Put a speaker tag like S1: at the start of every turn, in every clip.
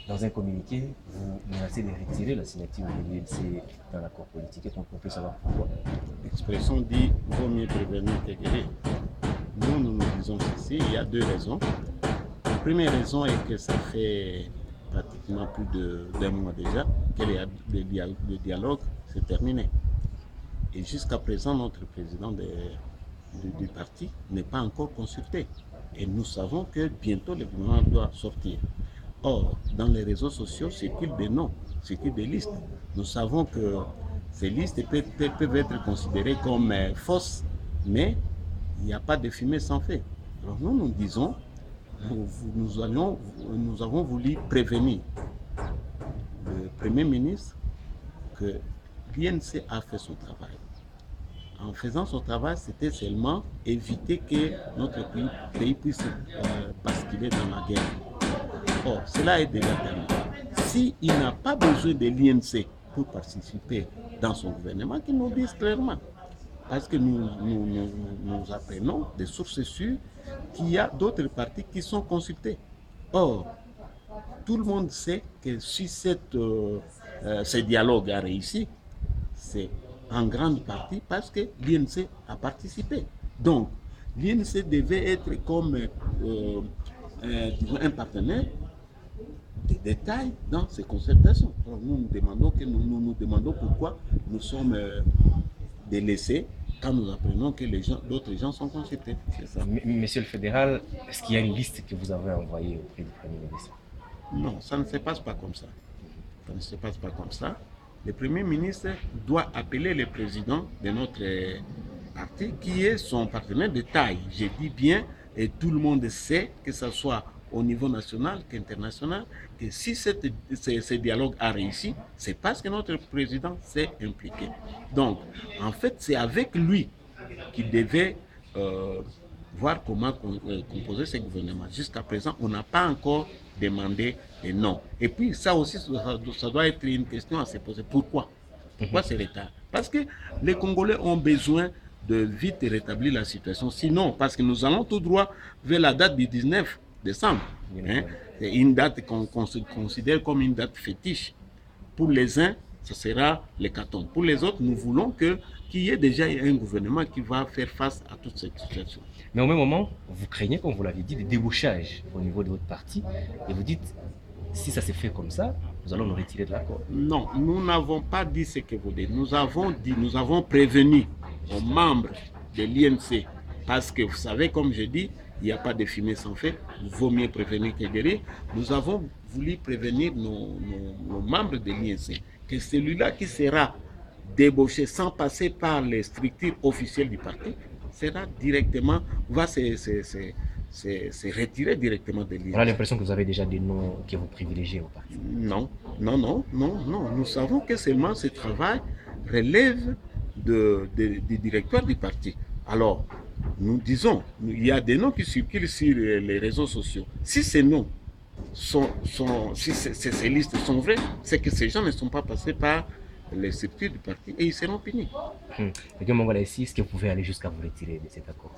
S1: Dans un communiqué, vous menacez de retirer la signature de l'UNC dans l'accord politique. Et on peut savoir pourquoi.
S2: L'expression dit « vaut mieux prévenir que guérir ». Nous disons ceci, il y a deux raisons. La première raison est que ça fait pratiquement plus d'un mois déjà que le dialogue s'est terminé. Et jusqu'à présent, notre président du parti n'est pas encore consulté. Et nous savons que bientôt le gouvernement doit sortir. Or, dans les réseaux sociaux, circulent des noms, circulent des listes. Nous savons que ces listes peuvent être considérées comme fausses, mais il n'y a pas de fumée sans feu. Alors nous disons, nous avons voulu prévenir le Premier ministre que l'INC a fait son travail. En faisant son travail, c'était seulement éviter que notre pays puisse basculer dans la guerre. Or, cela est déjà terminé. S'il n'a pas besoin de l'INC pour participer dans son gouvernement, qu'il nous dise clairement. Parce que nous apprenons des sources sûres qu'il y a d'autres partis qui sont consultés. Or, tout le monde sait que si ce dialogue a réussi, c'est en grande partie parce que l'INC a participé. Donc, l'INC devait être comme un partenaire de détail dans ces concertations. Alors, nous demandons pourquoi nous sommes délaissés quand nous apprenons que d'autres gens sont consultés.
S1: C'est ça. Monsieur le fédéral, est-ce qu'il y a une liste que vous avez envoyée auprès du Premier ministre?
S2: Non, ça ne se passe pas comme ça. Ça ne se passe pas comme ça. Le Premier ministre doit appeler le président de notre parti, qui est son partenaire de taille. Je dis bien, et tout le monde sait, que ce soit au niveau national qu'international, que si ce dialogue a réussi, c'est parce que notre président s'est impliqué. Donc, en fait, c'est avec lui qu'il devait voir comment composer ce gouvernement. Jusqu'à présent, on n'a pas encore demandé les noms. Et puis, ça aussi, ça doit être une question à se poser. Pourquoi? Pourquoi ce retard? Parce que les Congolais ont besoin de vite rétablir la situation. Sinon, parce que nous allons tout droit vers la date du 19 décembre. Hein? C'est une date qu'on considère comme une date fétiche. Pour les uns, ce sera l'hécatombe. Pour les autres, nous voulons qu'il y ait déjà un gouvernement qui va faire face à toute cette situation.
S1: Mais au même moment, vous craignez, comme vous l'avez dit, des débouchages au niveau de votre parti. Et vous dites, si ça s'est fait comme ça, nous allons nous retirer de l'accord.
S2: Non, nous n'avons pas dit ce que vous dites. Nous avons prévenu aux membres de l'INC. Parce que vous savez, comme je dis, il n'y a pas de fumée sans feu. Il vaut mieux prévenir que guérir. Nous avons voulu prévenir nos membres de l'INC que celui-là qui sera débauché sans passer par les structures officielles du parti sera directement, va se retirer directement de l'INC.
S1: On a l'impression que vous avez déjà des noms que vous privilégiez au parti.
S2: Non. Nous savons que seulement ce travail relève du directoire du parti. Alors, nous disons, il y a des noms qui circulent sur les réseaux sociaux. Si ces noms si ces listes sont vraies, c'est que ces gens ne sont pas passés par les structures du parti et ils seront punis.
S1: Est-ce que vous pouvez aller jusqu'à vous retirer de cet accord?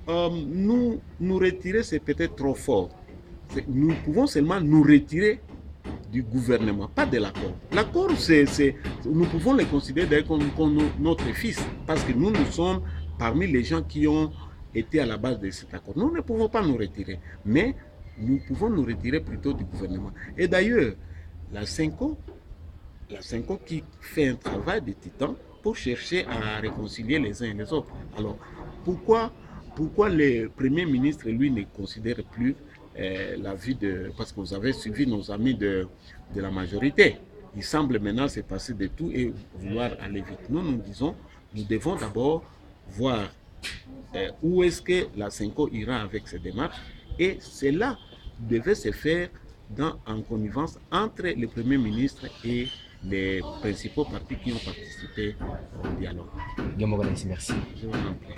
S2: Nous retirer, c'est peut-être trop fort. Nous pouvons seulement nous retirer du gouvernement, pas de l'accord. L'accord, nous pouvons les considérer comme notre fils, parce que nous sommes parmi les gens qui ont été à la base de cet accord. Nous ne pouvons pas nous retirer, mais nous pouvons nous retirer plutôt du gouvernement. Et d'ailleurs, la Senko qui fait un travail de titan pour chercher à réconcilier les uns et les autres. Alors, pourquoi le Premier ministre, lui, ne considère plus la vue de... Parce que vous avez suivi nos amis de la majorité. Il semble maintenant se passer de tout et vouloir aller vite. Nous disons, nous devons d'abord voir où est-ce que la Senko ira avec ses démarches. Et cela devait se faire en connivence entre le Premier ministre et les principaux partis qui ont participé au dialogue.
S1: Merci.
S2: Je vous en prie.